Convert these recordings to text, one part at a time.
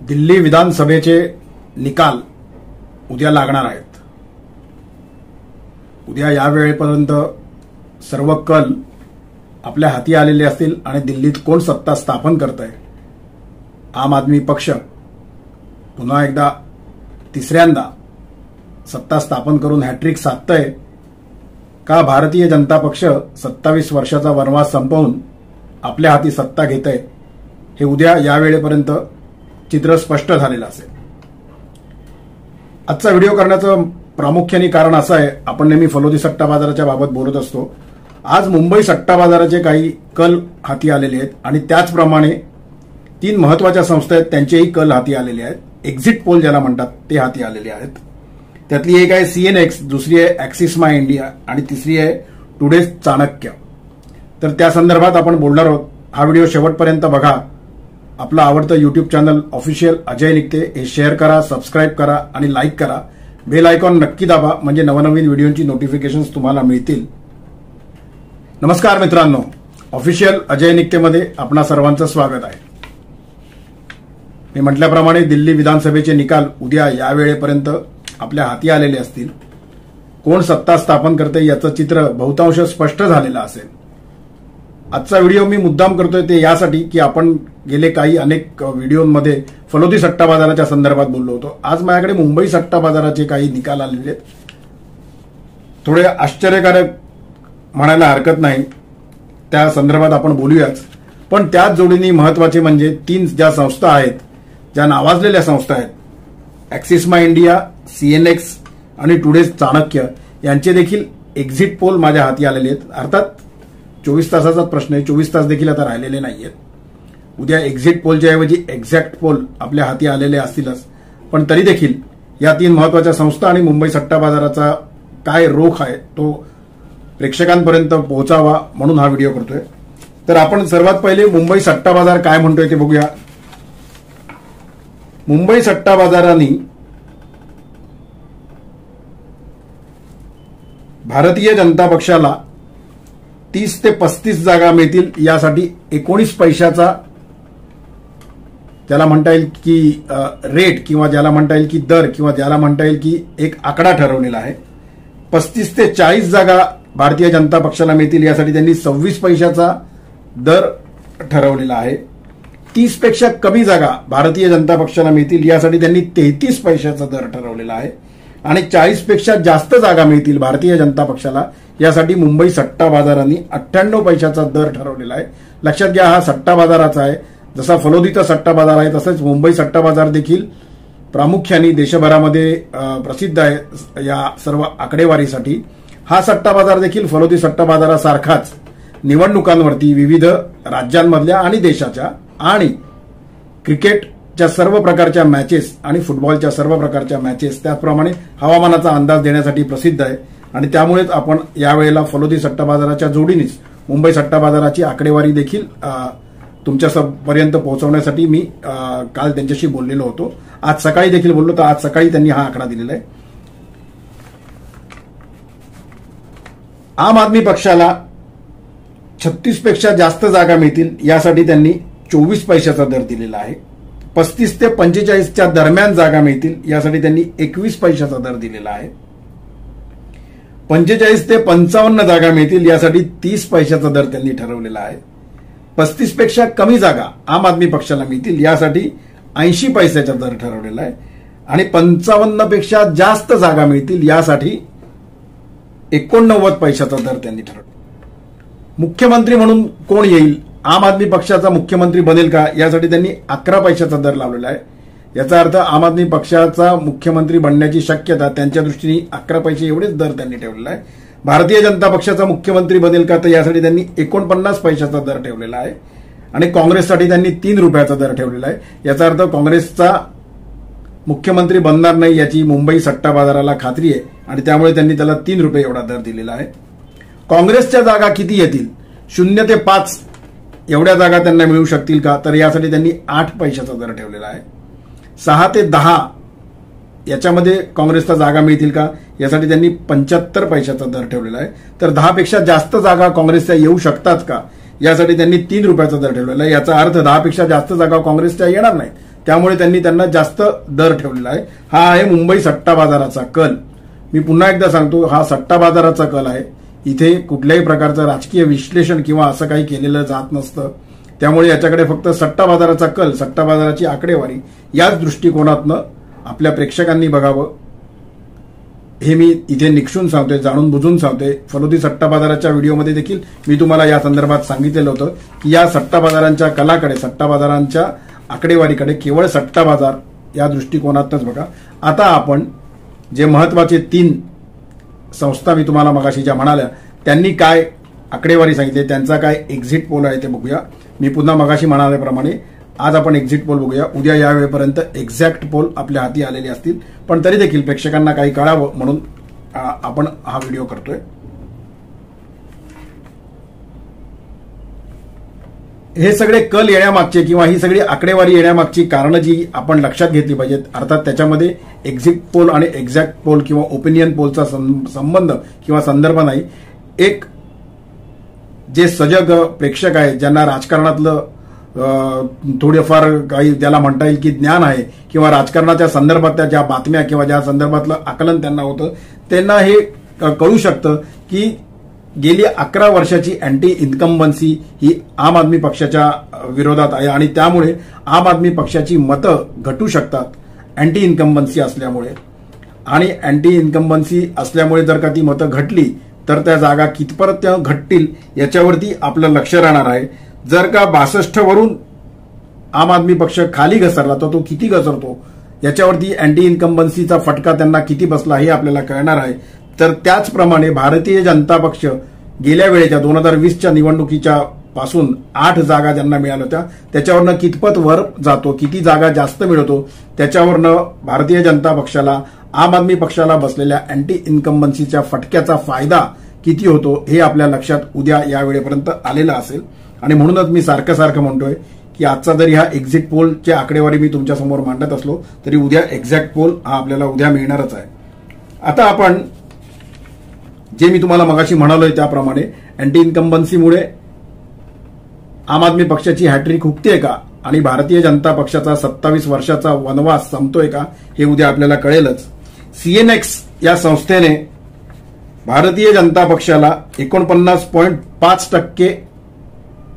दिल्ली विधानसभेचे निकाल उद्या लागणार आहेत। उद्या या वेळेपर्यंत सर्व कल आपल्या हाती आलेले असतील आणि दिल्लीत कोण सत्ता स्थापन करतंय, आम आदमी पक्ष पुन्हा एकदा तिसऱ्यांदा सत्ता स्थापन करून हॅट्रिक साधतंय का भारतीय जनता पक्ष 27 वर्षाचा वनवास संपवून आपल्या हाती सत्ता घेतंय, हे उद्या या वेळेपर्यंत चित्र स्पष्ट झालेलं असेल। आजचा व्हिडिओ करण्याचं प्रामुख्याने कारण असं आहे, आपण नेहमी फलोदी सट्टा बाजाराच्या बाबत बोलत असतो। आज मुंबई सट्टा बाजाराचे काही कल हाती आलेले आहेत आणि त्याचप्रमाणे 3 महत्त्वाच्या संस्था आहेत, त्यांचेही कल हाती आलेले आहेत। एक्झिट पोल ज्याला म्हणतात ते हाती आलेले आहेत। त्यातली एक आहे CNX, दुसरी आहे ॲक्सिस माय इंडिया आणि तिसरी आहे टुडेज चाणक्य। तर त्या संदर्भात आपण बोलणार आहोत। हा व्हिडिओ शेवटपर्यंत बघा। आपलं आवडतं YouTube चॅनल ऑफिशियल अजय निकते हे शेअर करा, सबस्क्राइब करा आणि लाईक करा। बेल आयकॉन नक्की दाबा म्हणजे नवनवीन व्हिडिओची नोटिफिकेशन्स तुम्हाला मिळतील। नमस्कार मित्रांनो, ऑफिशियल अजय निकतेमध्ये आपणा सर्वांचं स्वागत आहे। मी म्हटल्याप्रमाणे दिल्ली विधानसभेचे निकाल उद्या या वेळेपर्यंत आपल्या हाती आलेले असतील। कोण सत्ता स्थापन करते याचं चित्र बहुतांश स्पष्ट झालेलं असेल। आजचा व्हिडिओ मी मुद्दाम करतोय ते यासाठी की आपण गेले काही अनेक व्हिडिओमध्ये फलोदी सट्टा बाजाराच्या संदर्भात बोललो होतो। आज माझ्याकडे मुंबई सट्टा बाजाराचे काही निकाल आलेले आहेत। थोडे आश्चर्यकारक म्हणायला हरकत नाही, त्या संदर्भात आपण बोलूयाच। पण त्याच जोडीने महत्त्वाचे म्हणजे 3 ज्या संस्था आहेत, ज्या नावाजलेल्या संस्था आहेत, ॲक्सिस माय इंडिया, CNX आणि टुडेज चाणक्य, यांचे देखील एक्झिट पोल माझ्या हाती आलेले आहेत। अर्थात 24 तासाचाच प्रश्न आहे, 24 तास देखील आता राहिलेले नाहीयेत। उद्या एक्झिट पोलच्या ऐवजी एक्झॅक्ट पोल आपल्या हाती आलेले असतीलच, पण तरी देखील या 3 महत्त्वाच्या संस्था आणि मुंबई सट्टा बाजाराचा काय रोख आहे तो प्रेक्षकांपर्यंत पोहोचावा म्हणून हा व्हिडिओ करतोय। तर आपण सर्वात पहिले मुंबई सट्टा बाजार काय म्हणतोय ते बघूया। मुंबई सट्टा बाजाराने भारतीय जनता पक्षाला 30 ते 35 जागा मिळतील यासाठी 19 पैशाचा ज्याला म्हणता येईल की रेट किंवा ज्याला म्हणता येईल की दर किंवा ज्याला म्हणता येईल की एक आकडा ठरवलेला आहे। 35 ते 40 जागा भारतीय जनता पक्षाला मिळतील यासाठी त्यांनी 26 पैशाचा दर ठरवलेला आहे। 30 पेक्षा कमी जागा भारतीय जनता पक्षाला मिळतील यासाठी त्यांनी 33 पैशाचा दर ठरवलेला आहे आणि 40 पेक्षा जास्त जागा मिळतील भारतीय जनता पक्षाला यासाठी मुंबई सट्टा बाजारांनी 98 पैशाचा दर ठरवलेला आहे। लक्षात घ्या, हा सट्टा बाजाराचा आहे। जसा फलोदीचा सट्टा बाजार आहे तसंच मुंबई सट्टा बाजार देखील प्रामुख्याने देशभरामध्ये प्रसिद्ध आहे या सर्व आकडेवारीसाठी। हा सट्टा बाजार देखील फलोदी सट्टा बाजारासारखाच निवडणुकांवरती विविध राज्यांमधल्या आणि देशाच्या आणि क्रिकेटच्या सर्व प्रकारच्या मॅचेस आणि फुटबॉलच्या सर्व प्रकारच्या मॅचेस, त्याचप्रमाणे हवामानाचा अंदाज देण्यासाठी प्रसिद्ध आहे आणि त्यामुळेच आपण यावेळेला फलोदी सट्टा बाजाराच्या जोडीनेच मुंबई सट्टा बाजाराची आकडेवारी देखील तुमच्यापर्यंत पोहोचवण्यासाठी मी काल त्यांच्याशी बोललेलो होतो। आज सकाळी देखील बोललो, तर आज सकाळी त्यांनी हा आकडा दिलेला आहे। आम आदमी पक्षाला 36 पेक्षा जास्त जागा मिळतील यासाठी त्यांनी 24 पैशाचा दर दिलेला आहे। 35 ते 45च्या दरम्यान जागा मिळतील यासाठी त्यांनी 21 पैशाचा दर दिलेला आहे। 45 ते 55 जागा मिळतील यासाठी 30 पैशाचा दर त्यांनी ठरवलेला आहे। 35 पेक्षा कमी जागा आम आदमी पक्षाला मिळतील यासाठी 80 पैशाचा दर ठरवलेला आहे आणि 55 पेक्षा जास्त जागा मिळतील यासाठी 89 पैशाचा दर त्यांनी ठरवला। मुख्यमंत्री म्हणून कोण येईल, आम आदमी पक्षाचा मुख्यमंत्री बनेल का यासाठी त्यांनी 11 पैशाचा दर लावलेला आहे। याचा अर्थ आम आदमी पक्षाचा मुख्यमंत्री बनण्याची शक्यता त्यांच्या दृष्टीने 11 पैसे एवढेच दर त्यांनी ठेवलेला आहे। भारतीय जनता पक्षाचा मुख्यमंत्री बनेल का, तर यासाठी त्यांनी 49 पैशाचा दर ठेवलेला आहे आणि काँग्रेससाठी त्यांनी 3 रुपयाचा दर ठेवलेला आहे। याचा अर्थ काँग्रेसचा मुख्यमंत्री बनणार नाही याची मुंबई सट्टा बाजाराला खात्री आहे आणि त्यामुळे त्यांनी त्याला 3 रुपये एवढा दर दिलेला आहे। काँग्रेसच्या जागा किती येतील, 0 ते 5 एवढ्या जागा त्यांना मिळू शकतील का, तर यासाठी त्यांनी 8 पैशाचा दर ठेवलेला आहे। 6 ते 10 याच्यामध्ये काँग्रेसला जागा मिळतील का यासाठी त्यांनी 75 पैशाचा दर ठेवलेला आहे। तर 10 पेक्षा जास्त जागा काँग्रेसच्या येऊ शकतात का यासाठी त्यांनी 3 रुपयाचा दर ठेवलेला आहे। याचा अर्थ 10 पेक्षा जास्त जागा काँग्रेसच्या येणार नाहीत, त्यामुळे त्यांना जास्त दर ठेवलेला आहे. हा आहे मुंबई सट्टा बाजाराचा कल. मी पुन्हा एकदा सांगतो, हा सट्टा बाजाराचा कल आहे. इथे कुठल्याही प्रकारचं राजकीय विश्लेषण किंवा असं काही केलेलं जात नसतं. त्यामुळे याच्याकडे फक्त सट्टा बाजाराचा कल, सट्टा बाजाराची आकडेवारी याच दृष्टिकोनातनं आपल्या प्रेक्षकांनी बघावं, हे मी इथे निक्षून सांगतोय, जाणून बुजून सांगतोय. फलोदी सट्टा बाजाराच्या व्हिडिओमध्ये देखील मी तुम्हाला या संदर्भात सांगितलेलं होतं की या सट्टा बाजारांच्या कलाकडे, सट्टा बाजारांच्या आकडेवारीकडे केवळ सट्टा बाजार या दृष्टिकोनातच बघा. आता आपण जे महत्वाचे 3 संस्था मी तुम्हाला मगाशी ज्या म्हणाल्या त्यांनी काय आकडेवारी सांगितली, त्यांचा काय एक्झिट पोल आहे ते बघूया. मी पुन्हा मगाशी म्हणाल्याप्रमाणे आज आपण एक्झिट पोल बघूया. उद्या या वेळेपर्यंत एक्झॅक्ट पोल आपल्या हाती आलेले असतील, पण तरी देखील प्रेक्षकांना काही कळावं म्हणून आपण हा व्हिडिओ करतोय. हे सगळे कल येण्यामागचे किंवा ही सगळी आकडेवारी येण्यामागची कारणं जी आपण लक्षात घेतली पाहिजेत. अर्थात त्याच्यामध्ये एक्झिट पोल आणि एक्झॅक्ट पोल किंवा ओपिनियन पोलचा संबंध किंवा संदर्भ नाही. एक जे सजग प्रेक्षक आहेत, ज्यांना राजकारणातलं थोडेफार काही त्याला म्हणता येईल की ज्ञान आहे किंवा राजकारणाच्या संदर्भातल्या ज्या बातम्या किंवा ज्या संदर्भातलं आकलन त्यांना होतं, त्यांना हे कळू शकतं की गेली 11 वर्षाची अँटी इन्कम्बन्सी ही आम आदमी पक्षाच्या विरोधात आहे आणि त्यामुळे आम आदमी पक्षाची मतं घटू शकतात अँटी इन्कम्बन्सी असल्यामुळे. आणि अँटी इन्कम्बन्सी असल्यामुळे जर का ती मतं घटली तर त्या जागा कितपर्यंत घटतील याच्यावरती आपलं लक्ष राहणार आहे. जर का 62 वरून आम आदमी पक्ष खाली घसरला तर तो किती घसरतो याच्यावरती अँटी इन्कम्बन्सीचा फटका त्यांना किती बसला हे आपल्याला कळणार आहे. तर त्याचप्रमाणे भारतीय जनता पक्ष गेल्या वेळेच्या 2020च्या निवडणुकीच्या पासून 8 जागा ज्यांना मिळाल्या होत्या त्याच्यावरनं कितपत वर जातो, किती जागा जास्त मिळवतो, त्याच्यावरनं भारतीय जनता पक्षाला, आम आदमी पक्षाला बसलेल्या अँटी इन्कम्बन्सीच्या फटक्याचा फायदा किती होतो हे आपल्या लक्षात उद्या या वेळेपर्यंत आलेलं असेल. आणि म्हणूनच मी सारखं म्हणतोय की आजचा जरी हा एक्झिट पोलची आकडेवारी मी तुमच्या समोर मांडत असलो तरी उद्या एक्झॅक्ट पोल हा आपल्याला उद्या मिळणारच आहे. आता आपण जे मी तुम्हाला मगाशी म्हणालोय त्याप्रमाणे अँटी इन्कम्बन्सीमुळे आम आदमी पक्षाची हॅट्रिक हुकतेय का आणि भारतीय जनता पक्षाचा 27 वर्षाचा वनवास संपतोय का हे उद्या आपल्याला कळेलच. सीएनएक्स या संस्थेने भारतीय जनता पक्षाला 49.5%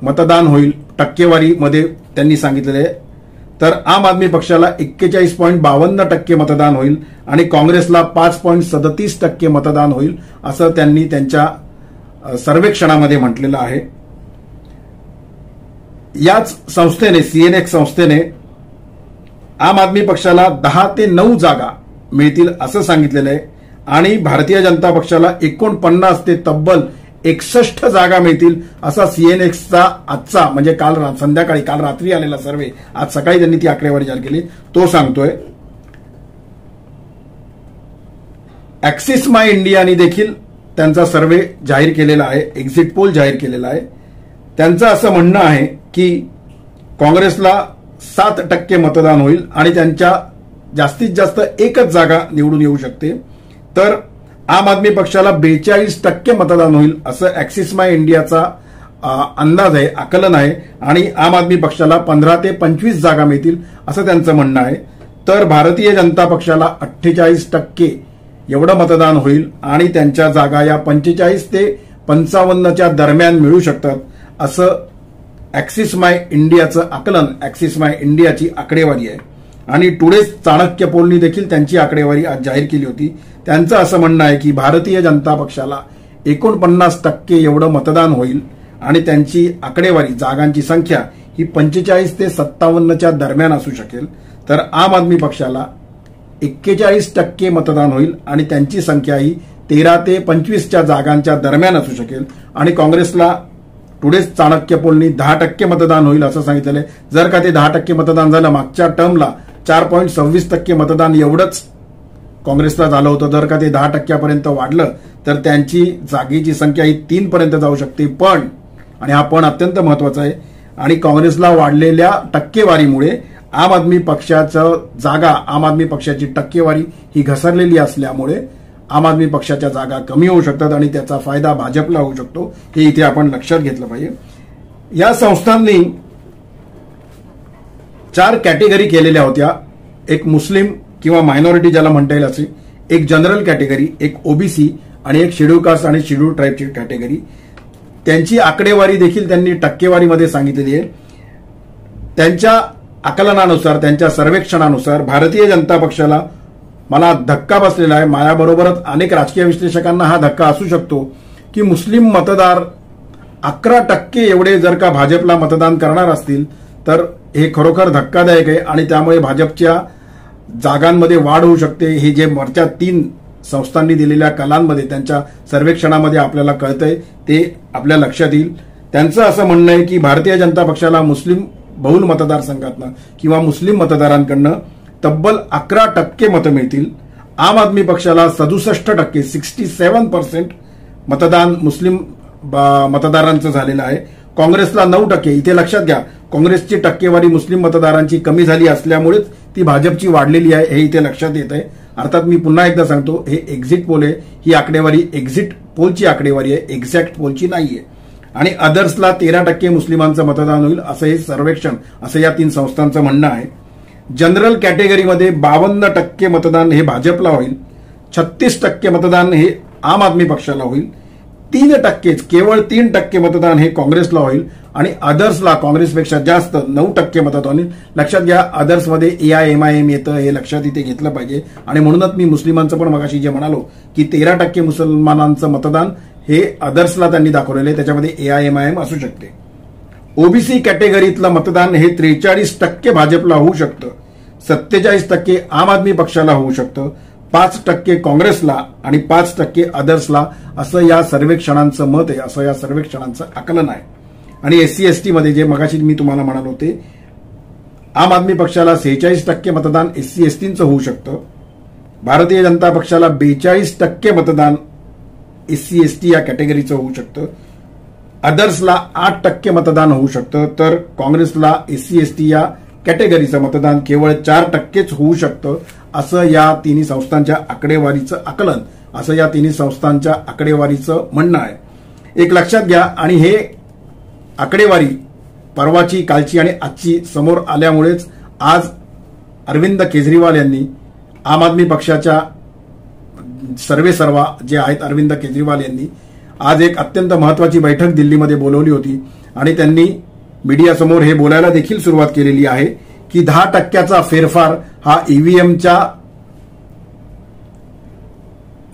मतदान होईल टक्केवारीमध्ये त्यांनी सांगितलेले आहे, तर आम आदमी पक्षाला 41.52% मतदान होईल आणि काँग्रेसला 5.37% मतदान होईल असं त्यांनी त्यांच्या सर्वेक्षणामध्ये म्हटलेलं आहे. याच संस्थेने, सीएनएक्स संस्थेने आम आदमी पक्षाला 10 ते 9 जागा मिळतील असं सांगितलेलं आहे आणि भारतीय जनता पक्षाला 49 ते तब्बल 61 जागा मिळतील असा सीएनएक्सचा आजचा म्हणजे काल संध्याकाळी, काल रात्री आलेला सर्वे, आज सकाळी त्यांनी ती आकडेवारी जाहीर केली, तो सांगतोय. ॲक्सिस माय इंडियाने देखील त्यांचा सर्वे जाहीर केलेला आहे, एक्झिट पोल जाहीर केलेला आहे. त्यांचं असं म्हणणं आहे की काँग्रेसला 7% मतदान होईल आणि त्यांच्या जास्तीत जास्त एकच जागा निवडून येऊ शकते, तर आम आदमी पक्षाला 42% मतदान होईल असं ॲक्सिस माय इंडियाचा अंदाज आहे, आकलन आहे आणि आम आदमी पक्षाला 15 ते 25 जागा मिळतील असं त्यांचं म्हणणं आहे. तर भारतीय जनता पक्षाला 48% एवढं मतदान होईल आणि त्यांच्या जागा या 45 ते 55च्या दरम्यान मिळू शकतात असं ॲक्सिस माय इंडियाचं आकलन, ॲक्सिस माय इंडियाची आकडेवारी आहे. आणि टुडेज चाणक्य पोलनी देखील त्यांची आकडेवारी आज जाहीर केली होती. त्यांचं असं म्हणणं आहे की भारतीय जनता पक्षाला 49% एवढं मतदान होईल आणि त्यांची आकडेवारी, जागांची संख्या ही 45 ते 57च्या दरम्यान असू शकेल, तर आम आदमी पक्षाला 41% मतदान होईल आणि त्यांची संख्या ही 13 ते 25च्या जागांच्या दरम्यान असू शकेल आणि काँग्रेसला टुडेज चाणक्य पोलनी 10% मतदान होईल असं सांगितलेलं आहे. जर का ते 10% मतदान झालं, मागच्या टर्मला 4.26% मतदान एवढंच काँग्रेसला झालं होतं, जर का ते 10% वाढलं तर त्यांची जागेची संख्या ही 3 पर्यंत जाऊ शकते. पण, आणि हा पण अत्यंत महत्वाचा आहे, आणि काँग्रेसला वाढलेल्या टक्केवारीमुळे आम आदमी पक्षाचं जागा, आम आदमी पक्षाची टक्केवारी ही घसरलेली असल्यामुळे आम आदमी पक्षाच्या जागा कमी होऊ शकतात आणि त्याचा फायदा भाजपला होऊ शकतो, हे इथे आपण लक्षात घेतलं पाहिजे. या संस्थांनी 4 कॅटेगरी केलेल्या होत्या. एक मुस्लिम किंवा मायनॉरिटी ज्याला म्हणता येईल असे, एक जनरल कॅटेगरी, एक ओबीसी आणि एक शेड्यूल कास्ट आणि शेड्यूल ट्राईबची कॅटेगरी. त्यांची आकडेवारी देखील त्यांनी टक्केवारीमध्ये सांगितलेली आहे. त्यांच्या आकलनानुसार, त्यांच्या सर्वेक्षणानुसार भारतीय जनता पक्षाला मला धक्का बसलेला आहे. माझ्याबरोबरच अनेक राजकीय विश्लेषकांना हा धक्का असू शकतो की मुस्लिम मतदार 11% एवढे जर का भाजपला मतदान करणार असतील तर हे खरोखर धक्कादायक आहे आणि त्यामुळे भाजपच्या जागांमध्ये वाढ होऊ शकते. हे जे वरच्या 3 संस्थांनी दिलेल्या कलांमध्ये, त्यांच्या सर्वेक्षणामध्ये आपल्याला कळतंय ते आपल्या लक्षात येईल. त्यांचं असं म्हणणं आहे की भारतीय जनता पक्षाला मुस्लिम बहुल मतदारसंघातनं किंवा मुस्लिम मतदारांकडनं तब्बल 11% मतं मिळतील. आम आदमी पक्षाला 67% 67% मतदान मुस्लिम मतदारांचं झालेलं आहे. काँग्रेसला 9%. इथे लक्षात घ्या, काँग्रेसची टक्केवारी मुस्लिम मतदारांची कमी झाली असल्यामुळेच ती भाजपची वाढलेली आहे, हे इथे लक्षात येत आहे. अर्थात मी पुन्हा एकदा सांगतो, हे एक्झिट पोल आहे. ही आकडेवारी एक्झिट पोलची आकडेवारी आहे, एक्झॅक्ट पोलची नाहीये. आणि अदर्सला 13% मुस्लिमांचं मतदान होईल असं हे सर्वेक्षण, असं या 3 संस्थांचं म्हणणं आहे. जनरल कॅटेगरीमध्ये 52% मतदान हे भाजपला होईल, 36% मतदान हे आम आदमी पक्षाला होईल, 3%, केवळ 3% मतदान हे काँग्रेसला होईल आणि अदर्सला काँग्रेसपेक्षा जास्त 9% मतदान होईल. लक्षात घ्या, अदर्समध्ये AIMIM येतं, हे लक्षात इथे घेतलं पाहिजे. आणि म्हणूनच मी मुस्लिमांचं पण मगाशी जे म्हणालो की 13% मुसलमानांचं मतदान हे अदर्सला त्यांनी दाखवलेलं आहे, त्याच्यामध्ये AIMIM असू शकते. ओबीसी कॅटेगरीतलं मतदान हे 43% भाजपला होऊ शकतं, 47% आम आदमी पक्षाला होऊ शकतं, 5% काँग्रेसला आणि 5% अदर्सला, असं या सर्वेक्षणांचं मत आहे, असं या सर्वेक्षणांचं आकलन आहे. आणि SC ST मध्ये जे मगाशी मी तुम्हाला म्हणालो ते आम आदमी पक्षाला 46% मतदान SC STचं होऊ शकतं, भारतीय जनता पक्षाला 42% मतदान SC ST या कॅटेगरीचं होऊ शकतं, अदर्सला 8% मतदान होऊ शकतं, तर काँग्रेसला SC ST या कॅटेगरीचं मतदान केवळ 4%च होऊ शकतं, असं या 3 संस्थांच्या आकडेवारीचं आकलन, असं या 3 संस्थांच्या आकडेवारीचं म्हणणं आहे. एक लक्षात घ्या, आणि हे आकडेवारी परवाची, कालची आणि आजची समोर आल्यामुळेच आज अरविंद केजरीवाल यांनी आम आदमी पक्षाच्या सर्वेसर्वा जे आहेत अरविंद केजरीवाल यांनी आज एक अत्यंत महत्वाची बैठक दिल्लीमध्ये बोलवली होती आणि त्यांनी मीडियासमोर हे बोलायला देखील सुरुवात केलेली आहे की 10% फेरफार हा ईव्हीएमच्या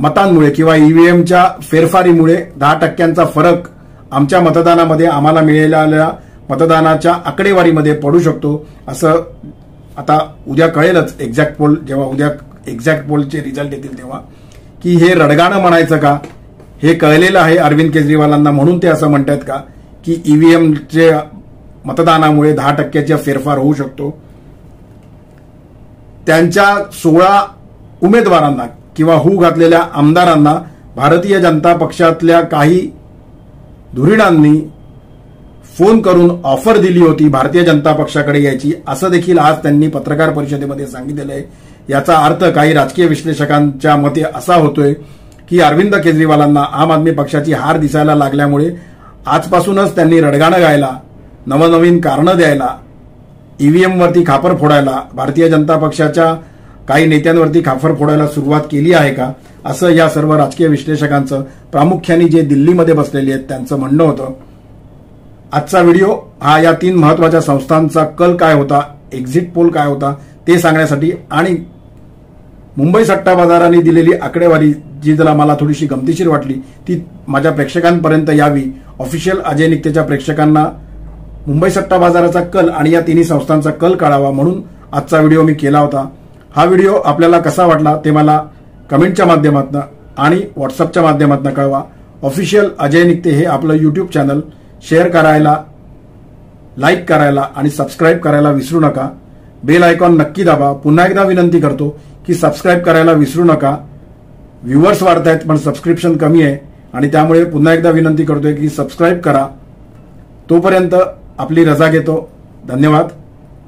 मतांमुळे किंवा ईव्हीएमच्या फेरफारीमुळे 10% फरक आमच्या मतदानामध्ये आम्हाला मिळालेल्या मतदानाच्या आकडेवारीमध्ये पडू शकतो, असं आता उद्या कळेलच एक्झॅक्ट पोल, जेव्हा उद्या एक्झॅक्ट पोलचे रिझल्ट येतील तेव्हा, की हे रडगाणं म्हणायचं का, हे कळलेलं आहे अरविंद केजरीवालांना म्हणून ते असं म्हणतात का की ईव्हीएमचे मतदानामुळे 10% फेरफार होऊ शकतो. त्यांच्या 16 उमेदवारांना किंवा हू घातलेल्या आमदारांना भारतीय जनता पक्षातल्या काही धुरीणांनी फोन करून ऑफर दिली होती भारतीय जनता पक्षाकडे यायची, असं देखील आज त्यांनी पत्रकार परिषदेमध्ये सांगितलेलं आहे. याचा अर्थ काही राजकीय विश्लेषकांच्या मते असा होतोय की अरविंद केजरीवालांना आम आदमी पक्षाची हार दिसायला लागल्यामुळे आजपासूनच त्यांनी रडगाणं गायला, नवनवीन कारणं द्यायला, ईव्हीएमवरती खापर फोडायला, भारतीय जनता पक्षाच्या काही नेत्यांवरती खापर फोडायला सुरुवात केली आहे का, असं या सर्व राजकीय विश्लेषकांचं, प्रामुख्याने जे दिल्लीमध्ये बसलेले आहेत त्यांचं म्हणणं होतं. आजचा व्हिडिओ हा या 3 महत्वाच्या संस्थांचा कल काय होता, एक्झिट पोल काय होता ते सांगण्यासाठी आणि मुंबई सट्टा बाजाराने दिलेली आकडेवारी जी जरा मला थोडीशी गमतीशीर वाटली ती माझ्या प्रेक्षकांपर्यंत यावी, ऑफिशियल अजय निकतेच्या प्रेक्षकांना मुंबई सट्टा बाजाराचा कल आणि या 3 संस्थांचा कल कळावा म्हणून आजचा व्हिडिओ मी केला होता. हा व्हिडिओ आपल्याला कसा वाटला ते मला कमेंटच्या माध्यमातून आणि व्हॉट्सअपच्या माध्यमातून कळवा. ऑफिशियल अजय निकते हे आपलं यूट्यूब चॅनल शेअर करायला, लाईक करायला आणि सबस्क्राईब करायला विसरू नका. बेल आयकॉन नक्की दाबा. पुन्हा एकदा विनंती करतो की सबस्क्राईब करायला विसरू नका. व्ह्युअर्स वाढत आहेत पण सबस्क्रिप्शन कमी आहे आणि त्यामुळे पुन्हा एकदा विनंती करतोय की सबस्क्राईब करा. तोपर्यंत आपली रजा घेतो. धन्यवाद.